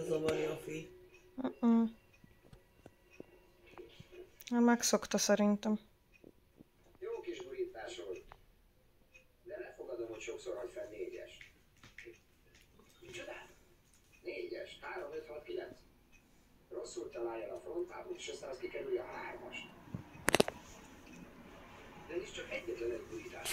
zavarni a fi. Megszokta szerintem. Jó kis gurításod. De lefogadom, hogy sokszor hagy fel 4-es. Micsoda? 4-es, 3, 5, 6, 9. Rosszul találja a frontából, és aztán az kikerülje a 3-ast. De is csak egyetlen egy gurítás.